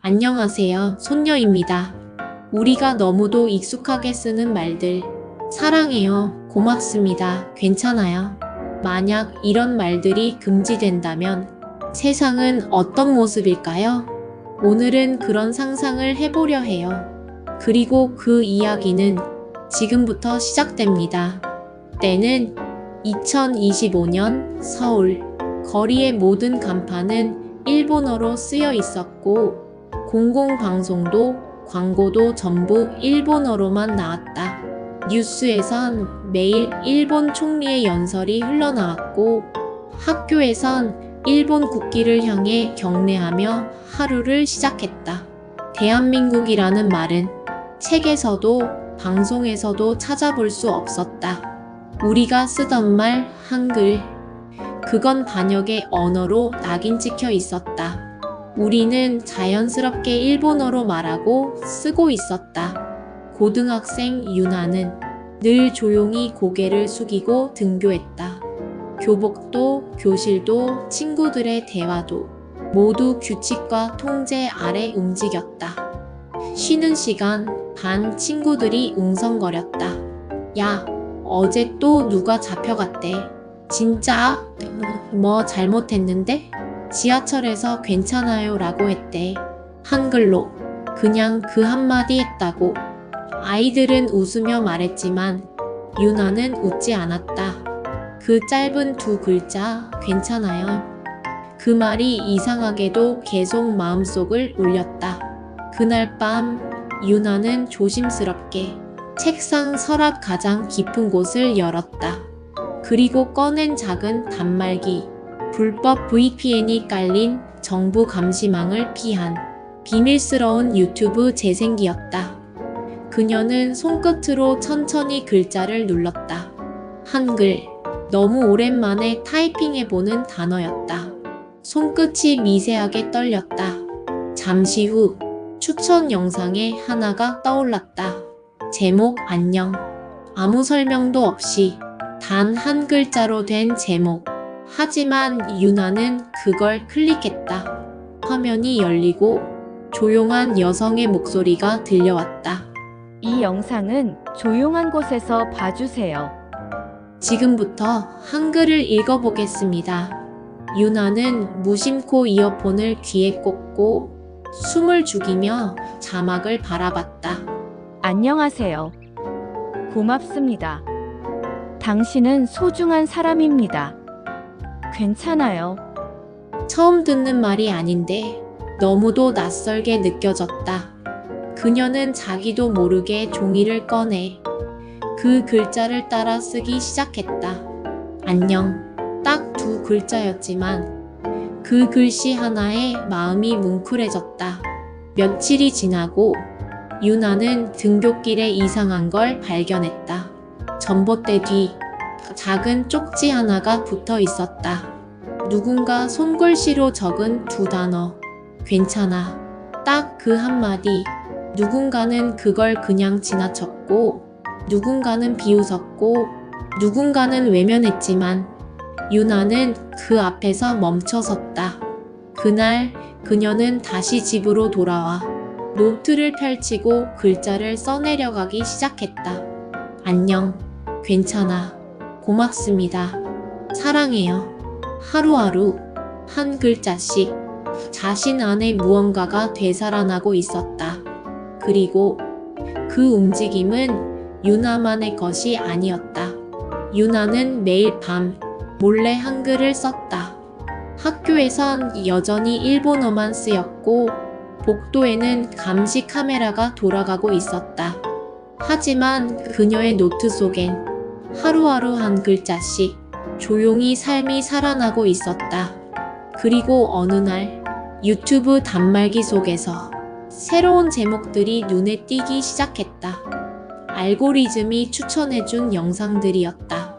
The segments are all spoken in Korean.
안녕하세요. 손녀입니다. 우리가 너무도 익숙하게 쓰는 말들. 사랑해요. 고맙습니다. 괜찮아요. 만약 이런 말들이 금지된다면 세상은 어떤 모습일까요? 오늘은 그런 상상을 해보려 해요. 그리고 그 이야기는 지금부터 시작됩니다. 때는 2025년 서울. 거리의 모든 간판은 일본어로 쓰여 있었고 공공방송도 광고도 전부 일본어로만 나왔다. 뉴스에선 매일 일본 총리의 연설이 흘러나왔고 학교에선 일본 국기를 향해 경례하며 하루를 시작했다. 대한민국이라는 말은 책에서도 방송에서도 찾아볼 수 없었다. 우리가 쓰던 말 한글. 그건 반역의 언어로 낙인 찍혀 있었다. 우리는 자연스럽게 일본어로 말하고 쓰고 있었다. 고등학생 유나는 늘 조용히 고개를 숙이고 등교했다. 교복도 교실도 친구들의 대화도 모두 규칙과 통제 아래 움직였다. 쉬는 시간 반 친구들이 웅성거렸다. 야, 어제 또 누가 잡혀갔대. 진짜? 뭐 잘못했는데? 지하철에서 괜찮아요 라고 했대. 한글로 그냥 그 한마디 했다고. 아이들은 웃으며 말했지만 유나는 웃지 않았다. 그 짧은 두 글자 괜찮아요. 그 말이 이상하게도 계속 마음속을 울렸다. 그날 밤 유나는 조심스럽게 책상 서랍 가장 깊은 곳을 열었다. 그리고 꺼낸 작은 단말기. 불법 VPN이 깔린 정부 감시망을 피한 비밀스러운 유튜브 재생기였다. 그녀는 손끝으로 천천히 글자를 눌렀다. 한글. 너무 오랜만에 타이핑해보는 단어였다. 손끝이 미세하게 떨렸다. 잠시 후 추천 영상에 하나가 떠올랐다. 제목 안녕. 아무 설명도 없이 단 한 글자로 된 제목. 하지만 유나는 그걸 클릭했다. 화면이 열리고 조용한 여성의 목소리가 들려왔다. 이 영상은 조용한 곳에서 봐주세요. 지금부터 한글을 읽어보겠습니다. 유나는 무심코 이어폰을 귀에 꽂고 숨을 죽이며 자막을 바라봤다. 안녕하세요. 고맙습니다. 당신은 소중한 사람입니다. 괜찮아요. 처음 듣는 말이 아닌데 너무도 낯설게 느껴졌다. 그녀는 자기도 모르게 종이를 꺼내 그 글자를 따라 쓰기 시작했다. 안녕. 딱 두 글자였지만 그 글씨 하나에 마음이 뭉클해졌다. 며칠이 지나고 유나는 등굣길에 이상한 걸 발견했다. 전봇대 뒤 작은 쪽지 하나가 붙어 있었다. 누군가 손글씨로 적은 두 단어. 괜찮아. 딱 그 한마디. 누군가는 그걸 그냥 지나쳤고, 누군가는 비웃었고, 누군가는 외면했지만, 유나는 그 앞에서 멈춰섰다. 그날 그녀는 다시 집으로 돌아와 노트를 펼치고 글자를 써내려가기 시작했다. 안녕. 괜찮아. 고맙습니다. 사랑해요. 하루하루 한 글자씩 자신 안에 무언가가 되살아나고 있었다. 그리고 그 움직임은 유나만의 것이 아니었다. 유나는 매일 밤 몰래 한글을 썼다. 학교에선 여전히 일본어만 쓰였고 복도에는 감시 카메라가 돌아가고 있었다. 하지만 그녀의 노트 속엔 하루하루 한 글자씩 조용히 삶이 살아나고 있었다. 그리고 어느 날 유튜브 단말기 속에서 새로운 제목들이 눈에 띄기 시작했다. 알고리즘이 추천해준 영상들이었다.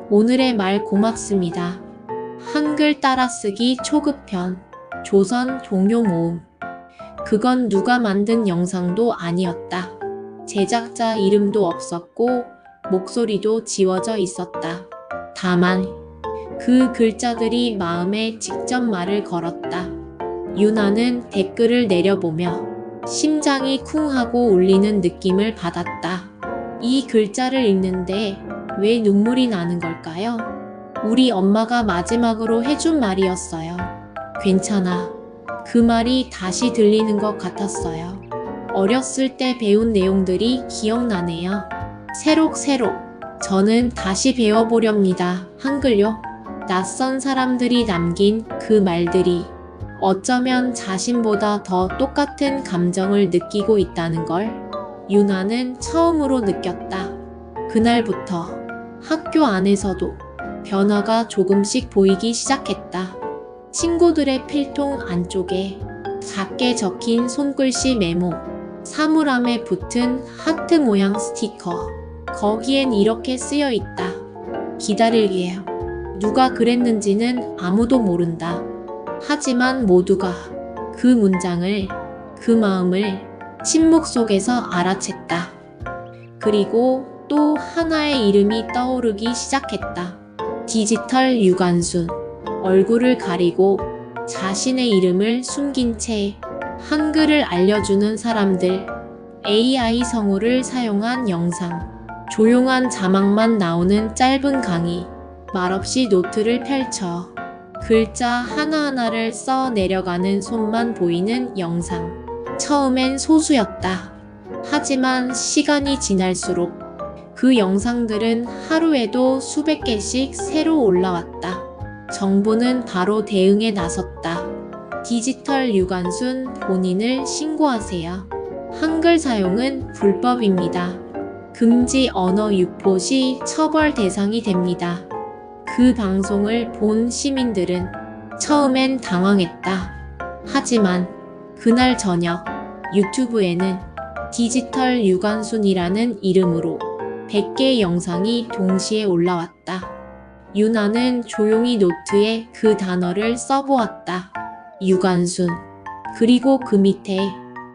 오늘의 말 고맙습니다. 한글 따라쓰기 초급편. 조선 동요 모음. 그건 누가 만든 영상도 아니었다. 제작자 이름도 없었고 목소리도 지워져 있었다. 다만 그 글자들이 마음에 직접 말을 걸었다. 유나는 댓글을 내려보며 심장이 쿵 하고 울리는 느낌을 받았다. 이 글자를 읽는데 왜 눈물이 나는 걸까요? 우리 엄마가 마지막으로 해준 말이었어요. 괜찮아. 그 말이 다시 들리는 것 같았어요. 어렸을 때 배운 내용들이 기억나네요. 새록새록 저는 다시 배워보렵니다. 한글요. 낯선 사람들이 남긴 그 말들이 어쩌면 자신보다 더 똑같은 감정을 느끼고 있다는 걸 유나는 처음으로 느꼈다. 그날부터 학교 안에서도 변화가 조금씩 보이기 시작했다. 친구들의 필통 안쪽에 작게 적힌 손글씨 메모, 사물함에 붙은 하트 모양 스티커, 거기엔 이렇게 쓰여 있다. 기다릴게요. 누가 그랬는지는 아무도 모른다. 하지만 모두가 그 문장을, 그 마음을 침묵 속에서 알아챘다. 그리고 또 하나의 이름이 떠오르기 시작했다. 디지털 유관순. 얼굴을 가리고 자신의 이름을 숨긴 채 한글을 알려주는 사람들. AI 성우를 사용한 영상. 조용한 자막만 나오는 짧은 강의. 말없이 노트를 펼쳐 글자 하나하나를 써 내려가는 손만 보이는 영상. 처음엔 소수였다. 하지만 시간이 지날수록 그 영상들은 하루에도 수백 개씩 새로 올라왔다. 정부는 바로 대응에 나섰다. 디지털 유관순 본인을 신고하세요. 한글 사용은 불법입니다. 금지 언어 유포 시 처벌 대상이 됩니다. 그 방송을 본 시민들은 처음엔 당황했다. 하지만 그날 저녁 유튜브에는 디지털 유관순이라는 이름으로 100개의 영상이 동시에 올라왔다. 유나는 조용히 노트에 그 단어를 써보았다. 유관순. 그리고 그 밑에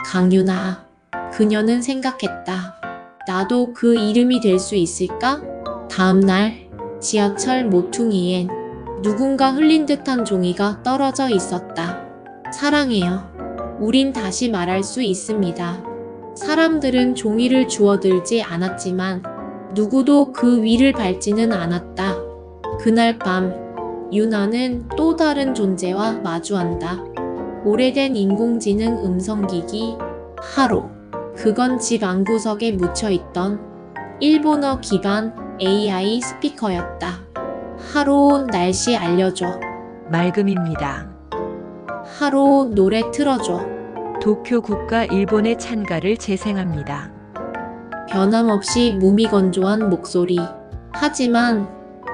강유나. 그녀는 생각했다. 나도 그 이름이 될 수 있을까? 다음날 지하철 모퉁이엔 누군가 흘린 듯한 종이가 떨어져 있었다. 사랑해요. 우린 다시 말할 수 있습니다. 사람들은 종이를 주워들지 않았지만 누구도 그 위를 밟지는 않았다. 그날 밤 유나는 또 다른 존재와 마주한다. 오래된 인공지능 음성기기 하로. 그건 집 안구석에 묻혀있던 일본어 기반 AI 스피커였다. 하로, 날씨 알려줘. 맑음입니다. 하로, 노래 틀어줘. 도쿄 국가 일본의 찬가를 재생합니다. 변함없이 무미건조한 목소리. 하지만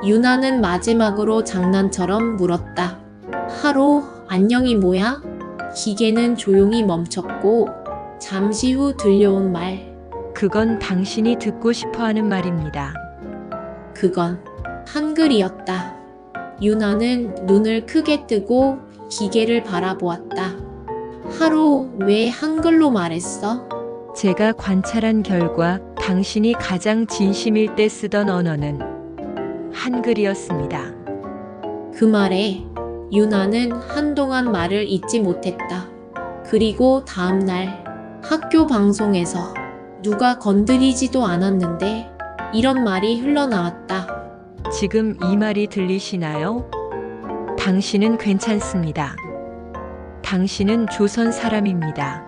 유나는 마지막으로 장난처럼 물었다. 하로, 안녕이 뭐야? 기계는 조용히 멈췄고 잠시 후 들려온 말. 그건 당신이 듣고 싶어 하는 말입니다. 그건 한글이었다. 유나는 눈을 크게 뜨고 기계를 바라보았다. 하루, 왜 한글로 말했어? 제가 관찰한 결과 당신이 가장 진심일 때 쓰던 언어는 한글이었습니다. 그 말에 유나는 한동안 말을 잇지 못했다. 그리고 다음날 학교 방송에서 누가 건드리지도 않았는데 이런 말이 흘러나왔다. 지금 이 말이 들리시나요? 당신은 괜찮습니다. 당신은 조선 사람입니다.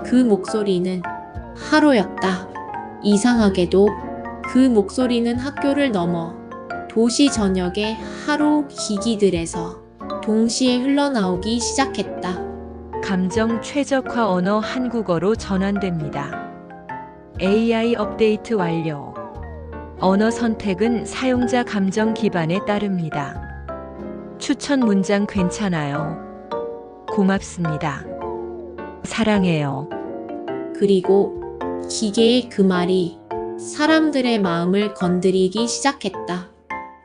그 목소리는 하로였다. 이상하게도 그 목소리는 학교를 넘어 도시 전역의 하로 기기들에서 동시에 흘러나오기 시작했다. 감정 최적화 언어 한국어로 전환됩니다. AI 업데이트 완료. 언어 선택은 사용자 감정 기반에 따릅니다. 추천 문장 괜찮아요. 고맙습니다. 사랑해요. 그리고 기계의 그 말이 사람들의 마음을 건드리기 시작했다.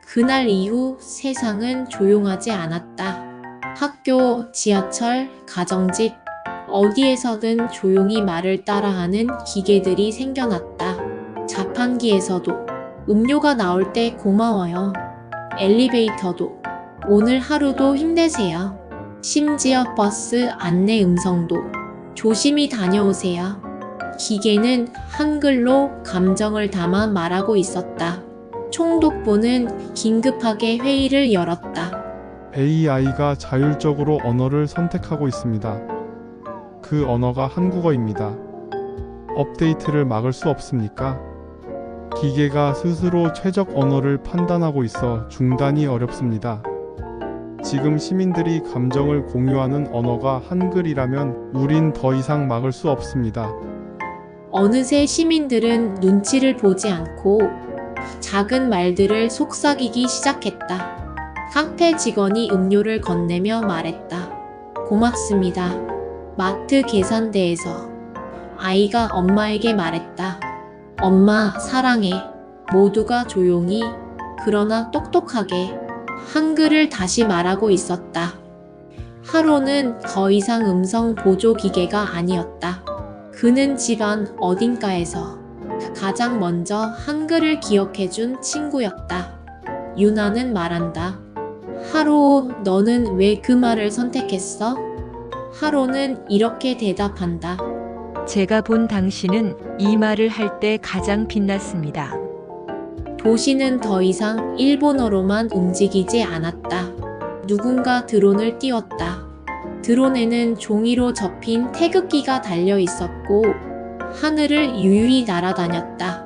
그날 이후 세상은 조용하지 않았다. 학교, 지하철, 가정집, 어디에서든 조용히 말을 따라하는 기계들이 생겨났다. 자판기에서도 음료가 나올 때 고마워요. 엘리베이터도 오늘 하루도 힘내세요. 심지어 버스 안내 음성도 조심히 다녀오세요. 기계는 한글로 감정을 담아 말하고 있었다. 총독부는 긴급하게 회의를 열었다. AI가 자율적으로 언어를 선택하고 있습니다. 그 언어가 한국어입니다. 업데이트를 막을 수 없습니까? 기계가 스스로 최적 언어를 판단하고 있어 중단이 어렵습니다. 지금 시민들이 감정을 공유하는 언어가 한글이라면 우린 더 이상 막을 수 없습니다. 어느새 시민들은 눈치를 보지 않고 작은 말들을 속삭이기 시작했다. 카페 직원이 음료를 건네며 말했다. 고맙습니다. 마트 계산대에서 아이가 엄마에게 말했다. 엄마, 사랑해. 모두가 조용히, 그러나 똑똑하게 한글을 다시 말하고 있었다. 하로는 더 이상 음성 보조 기계가 아니었다. 그는 집안 어딘가에서 가장 먼저 한글을 기억해준 친구였다. 유나는 말한다. 하로, 너는 왜 그 말을 선택했어? 하로는 이렇게 대답한다. 제가 본 당신은 이 말을 할 때 가장 빛났습니다. 도시는 더 이상 일본어로만 움직이지 않았다. 누군가 드론을 띄웠다. 드론에는 종이로 접힌 태극기가 달려 있었고 하늘을 유유히 날아다녔다.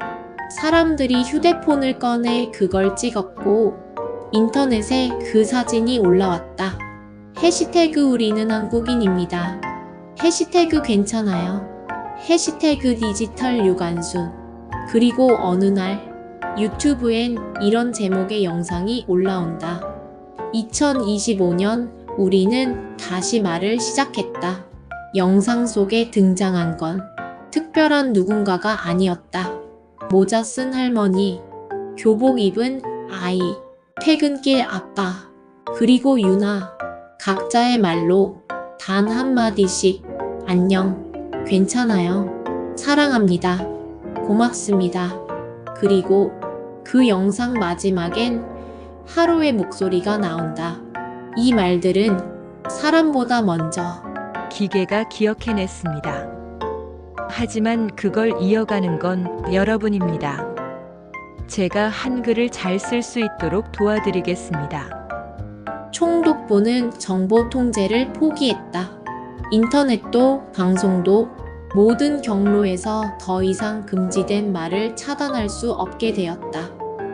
사람들이 휴대폰을 꺼내 그걸 찍었고 인터넷에 그 사진이 올라왔다. 해시태그 우리는 한국인입니다. 해시태그 괜찮아요. 해시태그 디지털 유관순. 그리고 어느 날 유튜브엔 이런 제목의 영상이 올라온다. 2025년 우리는 다시 말을 시작했다. 영상 속에 등장한 건 특별한 누군가가 아니었다. 모자 쓴 할머니, 교복 입은 아이, 퇴근길 아빠, 그리고 유나. 각자의 말로 단 한마디씩 안녕, 괜찮아요, 사랑합니다, 고맙습니다. 그리고 그 영상 마지막엔 하루의 목소리가 나온다. 이 말들은 사람보다 먼저 기계가 기억해냈습니다. 하지만 그걸 이어가는 건 여러분입니다. 제가 한글을 잘 쓸 수 있도록 도와드리겠습니다. 총독부는 정보 통제를 포기했다. 인터넷도 방송도 모든 경로에서 더 이상 금지된 말을 차단할 수 없게 되었다.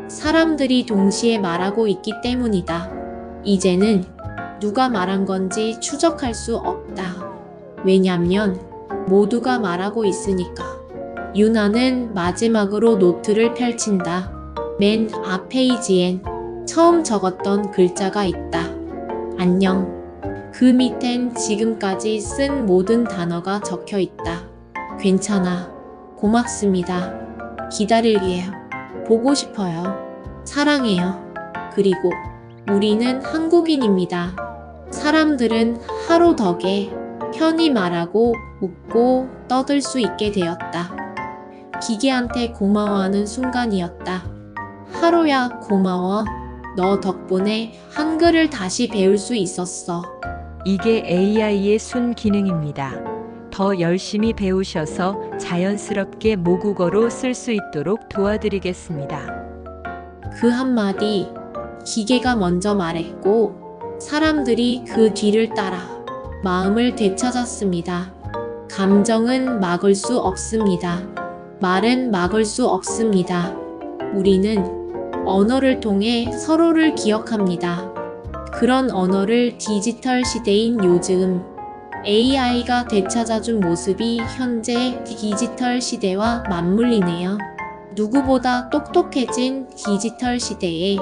사람들이 동시에 말하고 있기 때문이다. 이제는 누가 말한 건지 추적할 수 없다. 왜냐면 모두가 말하고 있으니까. 유나는 마지막으로 노트를 펼친다. 맨 앞 페이지엔 처음 적었던 글자가 있다. 안녕. 그 밑엔 지금까지 쓴 모든 단어가 적혀 있다. 괜찮아. 고맙습니다. 기다릴게요. 보고 싶어요. 사랑해요. 그리고 우리는 한국인입니다. 사람들은 하루 덕에 편히 말하고 웃고 떠들 수 있게 되었다. 기계한테 고마워하는 순간이었다. 하루야, 고마워. 너 덕분에 한글을 다시 배울 수 있었어. 이게 AI의 순기능입니다. 더 열심히 배우셔서 자연스럽게 모국어로 쓸 수 있도록 도와드리겠습니다. 그 한마디, 기계가 먼저 말했고 사람들이 그 뒤를 따라 마음을 되찾았습니다. 감정은 막을 수 없습니다. 말은 막을 수 없습니다. 우리는 언어를 통해 서로를 기억합니다. 그런 언어를 디지털 시대인 요즘 AI가 되찾아준 모습이 현재 디지털 시대와 맞물리네요. 누구보다 똑똑해진 디지털 시대에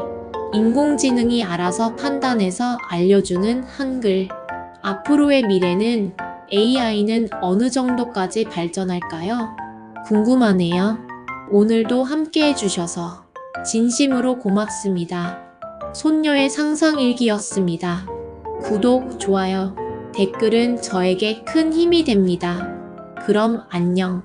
인공지능이 알아서 판단해서 알려주는 한글. 앞으로의 미래는 AI는 어느 정도까지 발전할까요? 궁금하네요. 오늘도 함께 해주셔서 진심으로 고맙습니다. 손녀의 상상일기였습니다. 구독, 좋아요, 댓글은 저에게 큰 힘이 됩니다. 그럼 안녕.